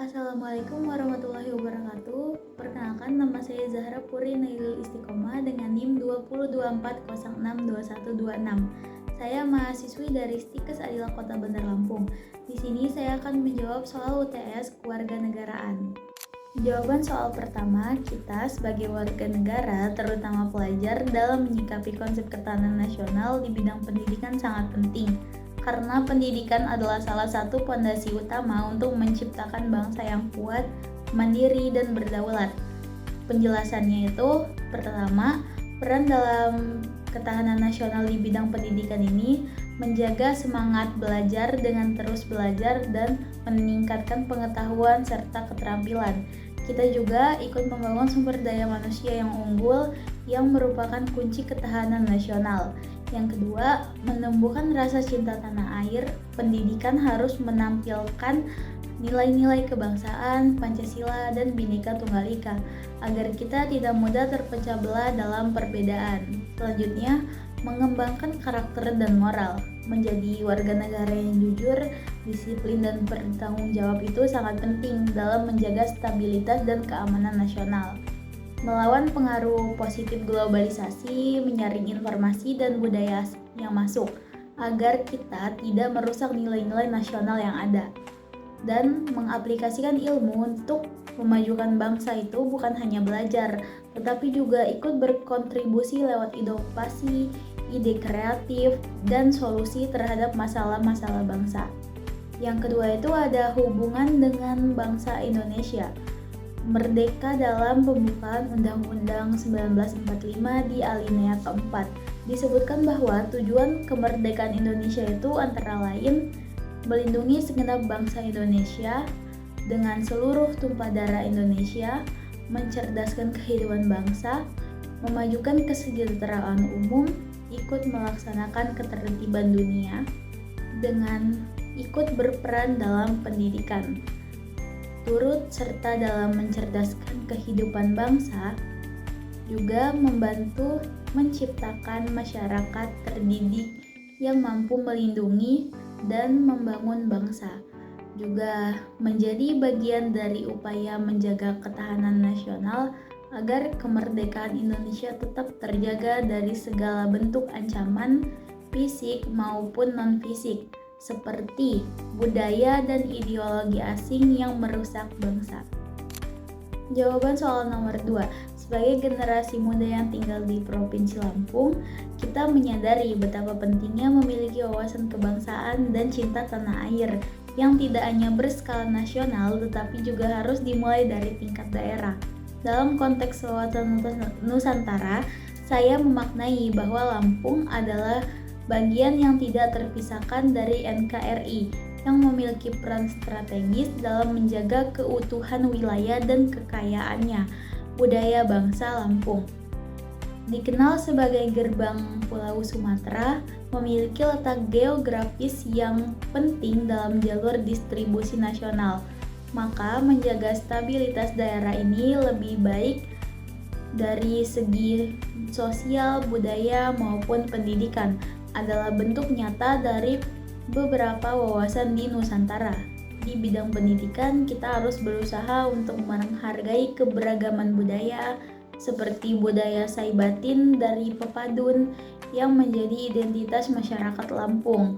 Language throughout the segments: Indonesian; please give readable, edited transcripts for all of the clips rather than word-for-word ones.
Assalamualaikum warahmatullahi wabarakatuh. Perkenalkan, nama saya Zahra Puri Nailul Istiqomah dengan NIM 2024062126. Saya mahasiswi dari Stikes Adila Kota Bandar Lampung. Di sini saya akan menjawab soal UTS kewarganegaraan. Jawaban soal pertama, kita sebagai warga negara, terutama pelajar, dalam menyikapi konsep ketahanan nasional di bidang pendidikan sangat penting. Karena pendidikan adalah salah satu fondasi utama untuk menciptakan bangsa yang kuat, mandiri, dan berdaulat. Penjelasannya itu, pertama, peran dalam ketahanan nasional di bidang pendidikan ini menjaga semangat belajar dengan terus belajar dan meningkatkan pengetahuan serta keterampilan. Kita juga ikut membangun sumber daya manusia yang unggul yang merupakan kunci ketahanan nasional. Yang kedua, menumbuhkan rasa cinta tanah air. Pendidikan harus menampilkan nilai-nilai kebangsaan, Pancasila, dan Bhinneka Tunggal Ika agar kita tidak mudah terpecah belah dalam perbedaan. Selanjutnya, mengembangkan karakter dan moral. Menjadi warga negara yang jujur, disiplin, dan bertanggung jawab itu sangat penting dalam menjaga stabilitas dan keamanan nasional. Melawan pengaruh positif globalisasi, menyaring informasi dan budaya yang masuk, agar kita tidak merusak nilai-nilai nasional yang ada. Dan mengaplikasikan ilmu untuk memajukan bangsa itu bukan hanya belajar, tetapi juga ikut berkontribusi lewat inovasi, ide kreatif, dan solusi terhadap masalah-masalah bangsa. Yang kedua itu ada hubungan dengan bangsa Indonesia. Merdeka dalam pembukaan Undang-Undang 1945 di alinea keempat disebutkan bahwa tujuan kemerdekaan Indonesia itu antara lain melindungi segenap bangsa Indonesia dengan seluruh tumpah darah Indonesia, mencerdaskan kehidupan bangsa, memajukan kesejahteraan umum, ikut melaksanakan ketertiban dunia, dengan ikut berperan dalam pendidikan, turut serta dalam mencerdaskan kehidupan bangsa, juga membantu menciptakan masyarakat terdidik yang mampu melindungi dan membangun bangsa, juga menjadi bagian dari upaya menjaga ketahanan nasional agar kemerdekaan Indonesia tetap terjaga dari segala bentuk ancaman fisik maupun non-fisik, seperti budaya dan ideologi asing yang merusak bangsa. Jawaban soal nomor 2. Sebagai generasi muda yang tinggal di Provinsi Lampung, kita menyadari betapa pentingnya memiliki wawasan kebangsaan dan cinta tanah air yang tidak hanya berskala nasional tetapi juga harus dimulai dari tingkat daerah. Dalam konteks wawasan Nusantara, saya memaknai bahwa Lampung adalah bagian yang tidak terpisahkan dari NKRI yang memiliki peran strategis dalam menjaga keutuhan wilayah dan kekayaannya, budaya bangsa Lampung. Dikenal sebagai gerbang Pulau Sumatera, memiliki letak geografis yang penting dalam jalur distribusi nasional, maka menjaga stabilitas daerah ini lebih baik dari segi sosial, budaya, maupun pendidikan adalah bentuk nyata dari beberapa wawasan di Nusantara. Di bidang pendidikan, kita harus berusaha untuk menghargai keberagaman budaya, seperti budaya Saibatin dari Pepadun yang menjadi identitas masyarakat Lampung.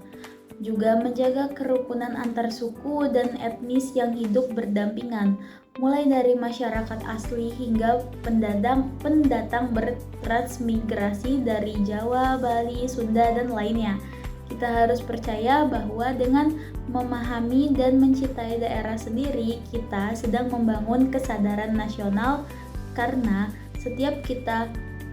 Juga menjaga kerukunan antar suku dan etnis yang hidup berdampingan, mulai dari masyarakat asli hingga pendatang bertransmigrasi dari Jawa, Bali, Sunda, dan lainnya. Kita harus percaya bahwa dengan memahami dan mencintai daerah sendiri, kita sedang membangun kesadaran nasional karena setiap kita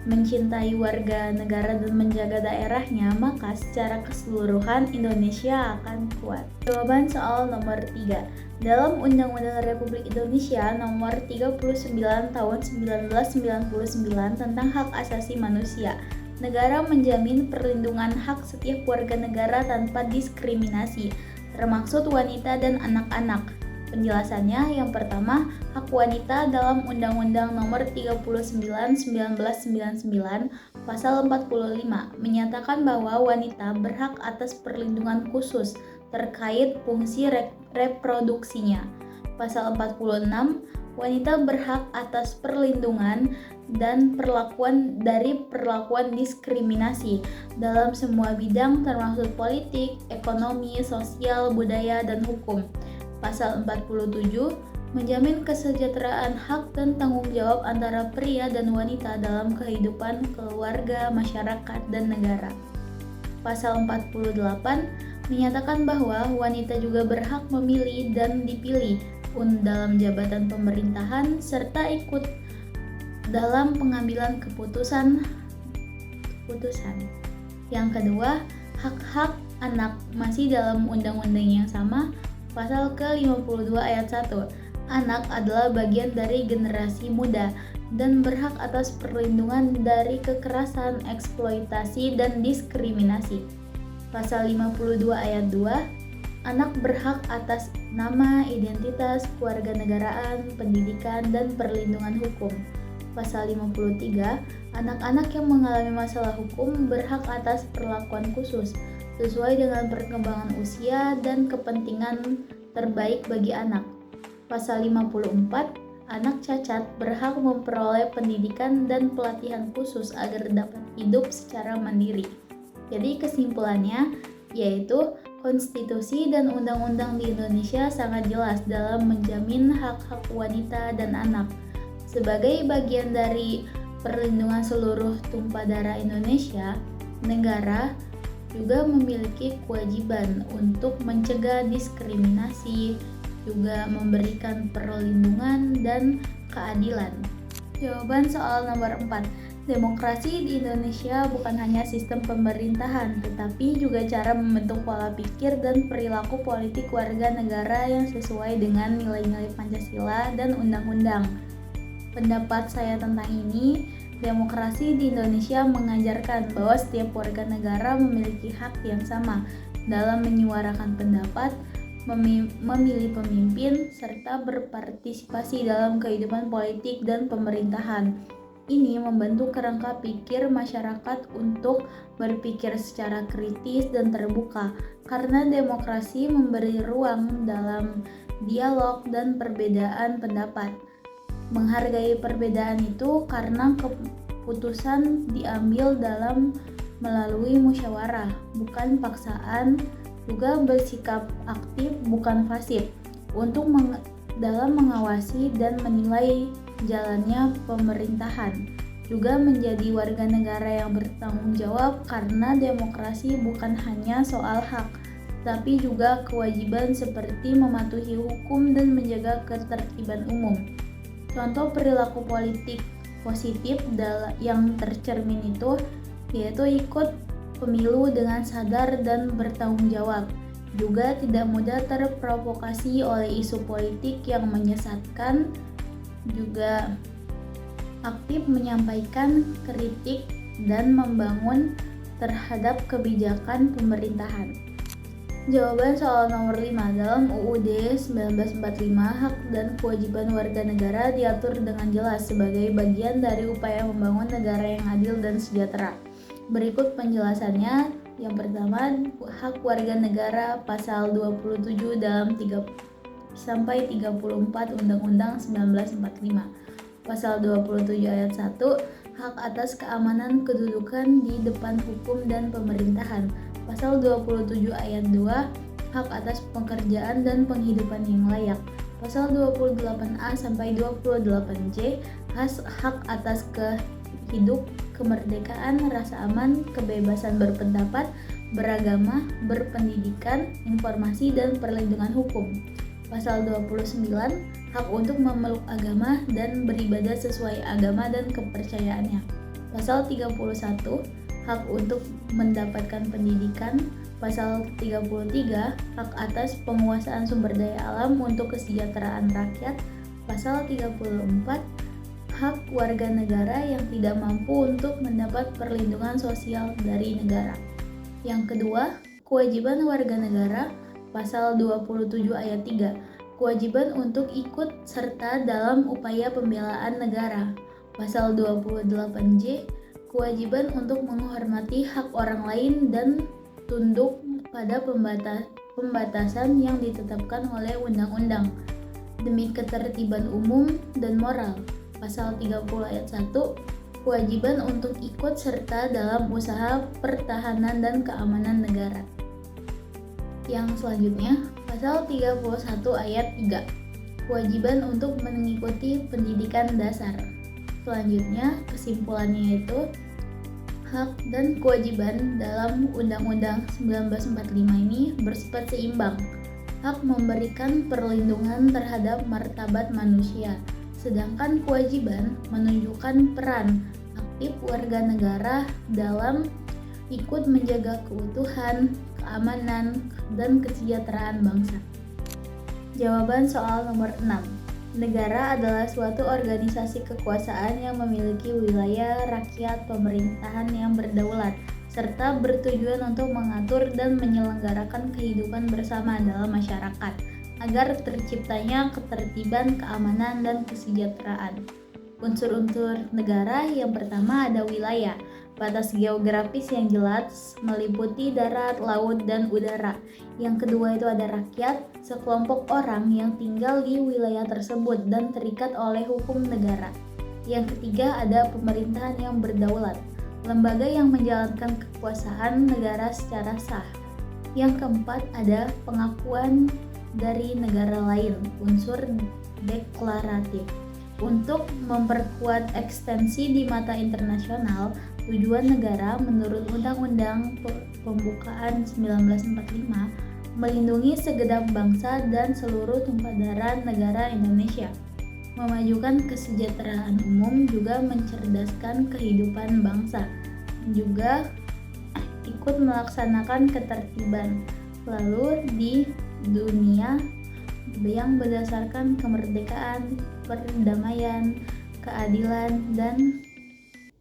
mencintai warga negara dan menjaga daerahnya, maka secara keseluruhan Indonesia akan kuat. Jawaban soal nomor 3. Dalam Undang-Undang Republik Indonesia Nomor 39 Tahun 1999 tentang Hak Asasi Manusia, negara menjamin perlindungan hak setiap warga negara tanpa diskriminasi, termasuk wanita dan anak-anak. Penjelasannya, yang pertama, hak wanita dalam Undang-Undang Nomor 39 1999 Pasal 45 menyatakan bahwa wanita berhak atas perlindungan khusus terkait fungsi reproduksinya. Pasal 46, wanita berhak atas perlindungan dan perlakuan diskriminasi dalam semua bidang termasuk politik, ekonomi, sosial, budaya, dan hukum. Pasal 47 menjamin kesejahteraan hak dan tanggung jawab antara pria dan wanita dalam kehidupan keluarga, masyarakat, dan negara. Pasal 48 menyatakan bahwa wanita juga berhak memilih dan dipilih dalam jabatan pemerintahan serta ikut dalam pengambilan keputusan. Yang kedua, hak-hak anak masih dalam undang-undang yang sama, pasal ke-52 ayat 1. Anak adalah bagian dari generasi muda dan berhak atas perlindungan dari kekerasan, eksploitasi, dan diskriminasi. Pasal 52 ayat 2. Anak berhak atas nama, identitas, kewarganegaraan, pendidikan, dan perlindungan hukum. Pasal 53, anak-anak yang mengalami masalah hukum berhak atas perlakuan khusus sesuai dengan perkembangan usia dan kepentingan terbaik bagi anak. Pasal 54, anak cacat berhak memperoleh pendidikan dan pelatihan khusus agar dapat hidup secara mandiri. Jadi kesimpulannya yaitu konstitusi dan undang-undang di Indonesia sangat jelas dalam menjamin hak-hak wanita dan anak. Sebagai bagian dari perlindungan seluruh tumpah darah Indonesia, negara juga memiliki kewajiban untuk mencegah diskriminasi, juga memberikan perlindungan dan keadilan. Jawaban soal nomor 4. Demokrasi di Indonesia bukan hanya sistem pemerintahan, tetapi juga cara membentuk pola pikir dan perilaku politik warga negara yang sesuai dengan nilai-nilai Pancasila dan undang-undang. Pendapat saya tentang ini, demokrasi di Indonesia mengajarkan bahwa setiap warga negara memiliki hak yang sama dalam menyuarakan pendapat, memilih pemimpin, serta berpartisipasi dalam kehidupan politik dan pemerintahan. Ini membentuk kerangka pikir masyarakat untuk berpikir secara kritis dan terbuka, karena demokrasi memberi ruang dalam dialog dan perbedaan pendapat. Menghargai perbedaan itu karena keputusan diambil melalui musyawarah, bukan paksaan, juga bersikap aktif bukan pasif untuk dalam mengawasi dan menilai jalannya pemerintahan, juga menjadi warga negara yang bertanggung jawab karena demokrasi bukan hanya soal hak, tapi juga kewajiban seperti mematuhi hukum dan menjaga ketertiban umum. Contoh perilaku politik positif yang tercermin itu yaitu ikut pemilu dengan sadar dan bertanggung jawab, juga tidak mudah terprovokasi oleh isu politik yang menyesatkan, juga aktif menyampaikan kritik dan membangun terhadap kebijakan pemerintahan. Jawaban soal nomor 5. Dalam UUD 1945, hak dan kewajiban warga negara diatur dengan jelas sebagai bagian dari upaya membangun negara yang adil dan sejahtera. Berikut penjelasannya. Yang pertama, hak warga negara pasal 27 dalam 3-34 Undang-Undang 1945. Pasal 27 ayat 1, hak atas keamanan kedudukan di depan hukum dan pemerintahan. Pasal 27 ayat 2, hak atas pekerjaan dan penghidupan yang layak. Pasal 28A sampai 28C, hak atas hidup, kemerdekaan, rasa aman, kebebasan berpendapat, beragama, berpendidikan, informasi, dan perlindungan hukum. Pasal 29, hak untuk memeluk agama dan beribadah sesuai agama dan kepercayaannya. Pasal 31, hak untuk mendapatkan pendidikan. Pasal 33, hak atas penguasaan sumber daya alam untuk kesejahteraan rakyat. Pasal 34, hak warga negara yang tidak mampu untuk mendapat perlindungan sosial dari negara. Yang kedua, kewajiban warga negara. Pasal 27 ayat 3, kewajiban untuk ikut serta dalam upaya pembelaan negara. Pasal 28J, kewajiban untuk menghormati hak orang lain dan tunduk pada pembatasan yang ditetapkan oleh undang-undang. demi ketertiban umum dan moral. Pasal 30 ayat 1, kewajiban untuk ikut serta dalam usaha pertahanan dan keamanan negara. Yang selanjutnya, pasal 31 ayat 3, kewajiban untuk mengikuti pendidikan dasar. Selanjutnya, kesimpulannya yaitu hak dan kewajiban dalam Undang-Undang 1945 ini bersifat seimbang. Hak memberikan perlindungan terhadap martabat manusia, sedangkan kewajiban menunjukkan peran aktif warga negara dalam ikut menjaga keutuhan, keamanan, dan kesejahteraan bangsa. Jawaban soal nomor 6. Negara adalah suatu organisasi kekuasaan yang memiliki wilayah, rakyat, pemerintahan yang berdaulat, serta bertujuan untuk mengatur dan menyelenggarakan kehidupan bersama dalam masyarakat, agar terciptanya ketertiban, keamanan, dan kesejahteraan. Unsur-unsur negara yang pertama ada wilayah, batas geografis yang jelas meliputi darat, laut, dan udara. Yang kedua itu ada rakyat, sekelompok orang yang tinggal di wilayah tersebut dan terikat oleh hukum negara. Yang ketiga ada pemerintahan yang berdaulat, lembaga yang menjalankan kekuasaan negara secara sah. Yang keempat ada pengakuan dari negara lain, unsur deklaratif. Untuk memperkuat ekstensi di mata internasional, tujuan negara menurut Undang-Undang Pembukaan 1945 melindungi segenap bangsa dan seluruh tumpah darah negara Indonesia, memajukan kesejahteraan umum, juga mencerdaskan kehidupan bangsa, juga ikut melaksanakan ketertiban lalu di dunia yang berdasarkan kemerdekaan, perdamaian, keadilan, dan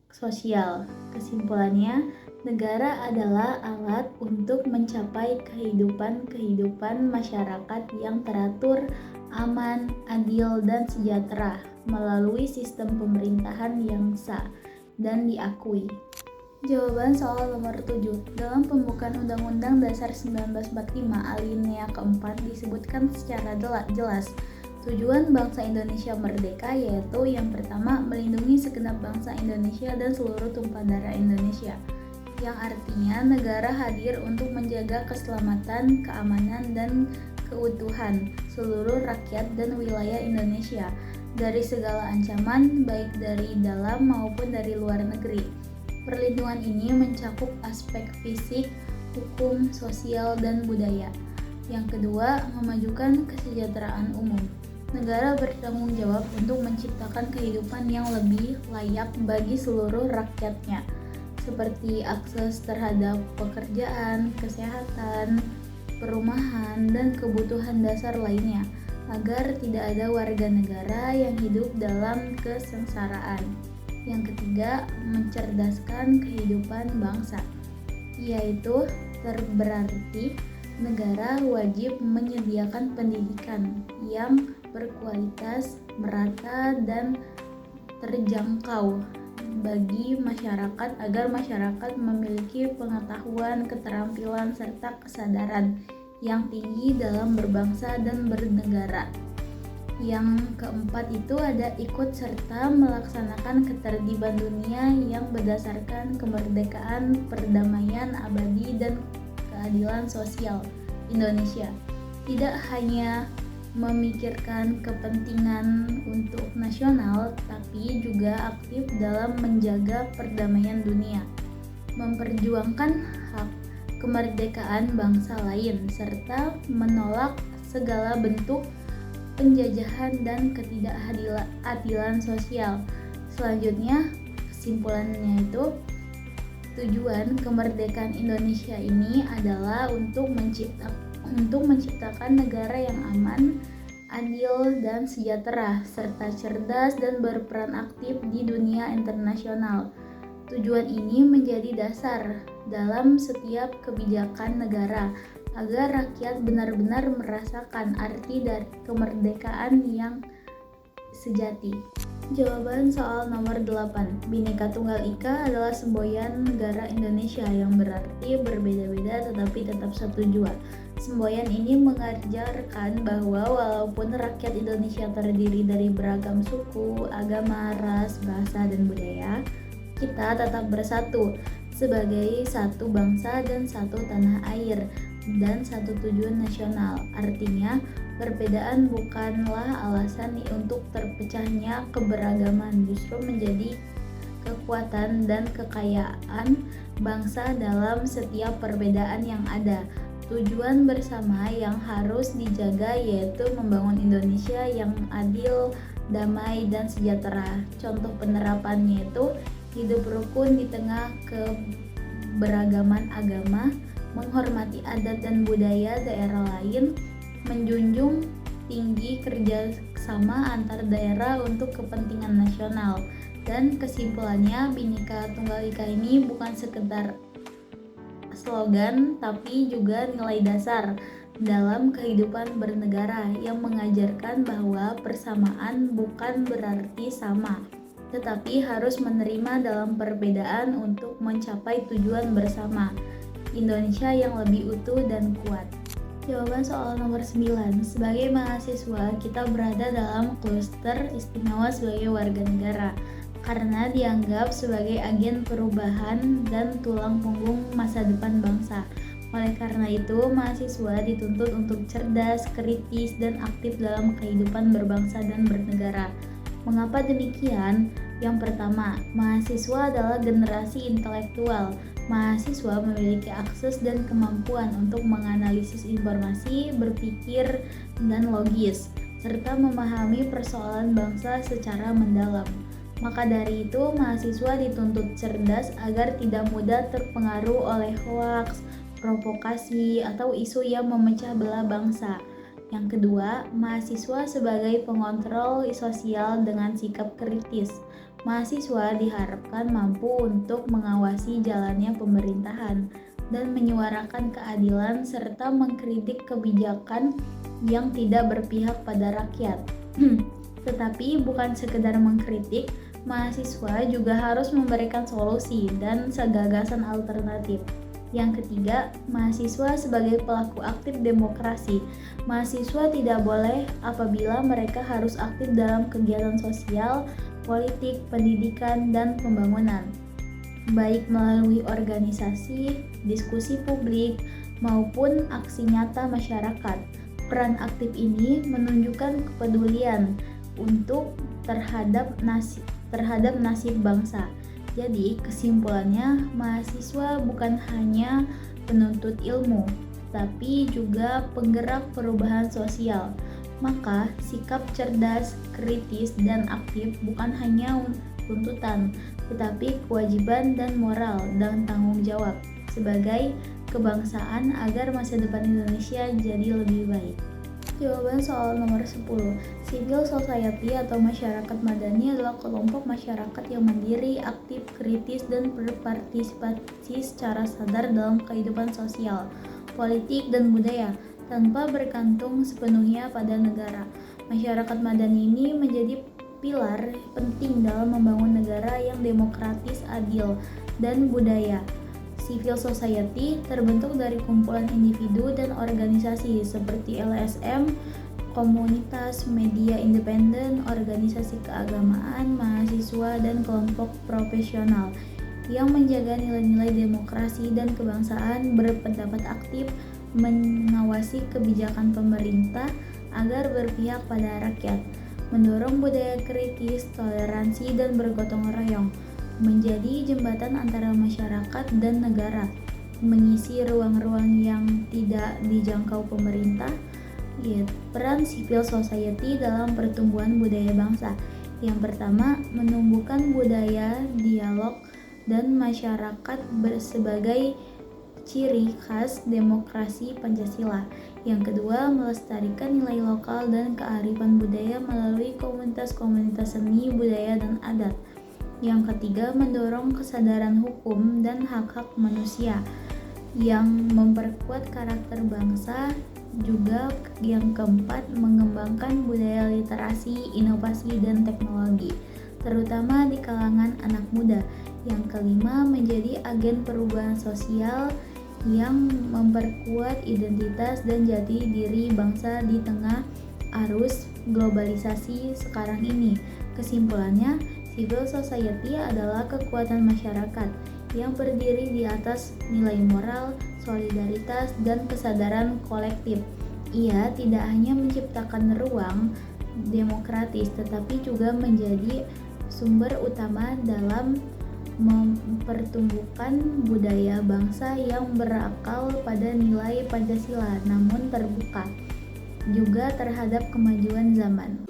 sosial. Kesimpulannya, negara adalah alat untuk mencapai kehidupan masyarakat yang teratur, aman, adil, dan sejahtera melalui sistem pemerintahan yang sah dan diakui. Jawaban soal nomor 7. Dalam pembukaan Undang-Undang Dasar 1945 alinea keempat disebutkan secara jelas tujuan bangsa Indonesia merdeka, yaitu yang pertama melindungi segenap bangsa Indonesia dan seluruh tumpah darah Indonesia, yang artinya negara hadir untuk menjaga keselamatan, keamanan, dan keutuhan seluruh rakyat dan wilayah Indonesia dari segala ancaman baik dari dalam maupun dari luar negeri. Perlindungan ini mencakup aspek fisik, hukum, sosial, dan budaya. Yang kedua, memajukan kesejahteraan umum. Negara bertanggung jawab untuk menciptakan kehidupan yang lebih layak bagi seluruh rakyatnya, seperti akses terhadap pekerjaan, kesehatan, perumahan, dan kebutuhan dasar lainnya, agar tidak ada warga negara yang hidup dalam kesengsaraan. Yang ketiga, mencerdaskan kehidupan bangsa, yaitu berarti negara wajib menyediakan pendidikan yang berkualitas, merata, dan terjangkau bagi masyarakat agar masyarakat memiliki pengetahuan, keterampilan, serta kesadaran yang tinggi dalam berbangsa dan bernegara. Yang keempat itu ada ikut serta melaksanakan ketertiban dunia yang berdasarkan kemerdekaan, perdamaian abadi, dan keadilan sosial Indonesia. Tidak hanya memikirkan kepentingan untuk nasional, tapi juga aktif dalam menjaga perdamaian dunia, memperjuangkan hak kemerdekaan bangsa lain, serta menolak segala bentuk penjajahan dan ketidakadilan sosial. Selanjutnya, kesimpulannya itu tujuan kemerdekaan Indonesia ini adalah untuk menciptakan negara yang aman, adil, dan sejahtera, serta cerdas dan berperan aktif di dunia internasional. Tujuan ini menjadi dasar dalam setiap kebijakan negara, agar rakyat benar-benar merasakan arti dari kemerdekaan yang sejati. Jawaban soal nomor 8. Bhinneka Tunggal Ika adalah semboyan negara Indonesia yang berarti berbeda-beda tetapi tetap satu jua. Semboyan ini mengajarkan bahwa walaupun rakyat Indonesia terdiri dari beragam suku, agama, ras, bahasa, dan budaya, kita tetap bersatu sebagai satu bangsa dan satu tanah air dan satu tujuan nasional. Artinya, perbedaan bukanlah alasan untuk terpecahnya keberagaman, justru menjadi kekuatan dan kekayaan bangsa dalam setiap perbedaan yang ada. Tujuan bersama yang harus dijaga yaitu membangun Indonesia yang adil, damai, dan sejahtera. Contoh penerapannya itu hidup rukun di tengah keberagaman agama, menghormati adat dan budaya daerah lain, menjunjung tinggi kerjasama antar daerah untuk kepentingan nasional. Dan kesimpulannya, Bhinneka Tunggal Ika ini bukan sekedar slogan, tapi juga nilai dasar dalam kehidupan bernegara yang mengajarkan bahwa persamaan bukan berarti sama, tetapi harus menerima dalam perbedaan untuk mencapai tujuan bersama, Indonesia yang lebih utuh dan kuat. Jawaban soal nomor 9. Sebagai mahasiswa, kita berada dalam klaster istimewa sebagai warga negara karena dianggap sebagai agen perubahan dan tulang punggung masa depan bangsa. Oleh karena itu, mahasiswa dituntut untuk cerdas, kritis, dan aktif dalam kehidupan berbangsa dan bernegara. Mengapa demikian? Yang pertama, mahasiswa adalah generasi intelektual. Mahasiswa memiliki akses dan kemampuan untuk menganalisis informasi, berpikir, dan logis, serta memahami persoalan bangsa secara mendalam. Maka dari itu, mahasiswa dituntut cerdas agar tidak mudah terpengaruh oleh hoaks, provokasi, atau isu yang memecah belah bangsa. Yang kedua, mahasiswa sebagai pengontrol sosial dengan sikap kritis. Mahasiswa diharapkan mampu untuk mengawasi jalannya pemerintahan dan menyuarakan keadilan serta mengkritik kebijakan yang tidak berpihak pada rakyat. Tetapi bukan sekedar mengkritik, mahasiswa juga harus memberikan solusi dan gagasan alternatif. Yang ketiga, mahasiswa sebagai pelaku aktif demokrasi. Mahasiswa tidak boleh apabila mereka harus aktif dalam kegiatan sosial, politik, pendidikan, dan pembangunan, baik melalui organisasi, diskusi publik, maupun aksi nyata masyarakat. Peran aktif ini menunjukkan kepedulian untuk terhadap nasib bangsa. Jadi, kesimpulannya, mahasiswa bukan hanya penuntut ilmu, tapi juga penggerak perubahan sosial. Maka, sikap cerdas, kritis, dan aktif bukan hanya tuntutan, tetapi kewajiban dan moral dan tanggung jawab sebagai kebangsaan agar masa depan Indonesia jadi lebih baik. Jawaban soal nomor 10. Civil society atau masyarakat madani adalah kelompok masyarakat yang mandiri, aktif, kritis, dan berpartisipasi secara sadar dalam kehidupan sosial, politik, dan budaya, tanpa bergantung sepenuhnya pada negara. Masyarakat madani ini menjadi pilar penting dalam membangun negara yang demokratis, adil, dan budaya. Civil society terbentuk dari kumpulan individu dan organisasi seperti LSM, komunitas, media independen, organisasi keagamaan, mahasiswa, dan kelompok profesional yang menjaga nilai-nilai demokrasi dan kebangsaan, berpendapat aktif, mengawasi kebijakan pemerintah agar berpihak pada rakyat, mendorong budaya kritis, toleransi, dan bergotong royong, menjadi jembatan antara masyarakat dan negara, mengisi ruang-ruang yang tidak dijangkau pemerintah. Peran civil society dalam pertumbuhan budaya bangsa. Yang pertama, menumbuhkan budaya dialog dan masyarakat sebagai ciri khas demokrasi Pancasila. Yang kedua, melestarikan nilai lokal dan kearifan budaya melalui komunitas-komunitas seni, budaya, dan adat. Yang ketiga, mendorong kesadaran hukum dan hak-hak manusia yang memperkuat karakter bangsa. Juga yang keempat, mengembangkan budaya literasi, inovasi, dan teknologi, terutama di kalangan anak muda. Yang kelima, menjadi agen perubahan sosial yang memperkuat identitas dan jati diri bangsa di tengah arus globalisasi sekarang ini. Kesimpulannya, civil society adalah kekuatan masyarakat yang berdiri di atas nilai moral, solidaritas, dan kesadaran kolektif. Ia tidak hanya menciptakan ruang demokratis, tetapi juga menjadi sumber utama dalam mempertumbuhkan budaya bangsa yang berakal pada nilai Pancasila, namun terbuka juga terhadap kemajuan zaman.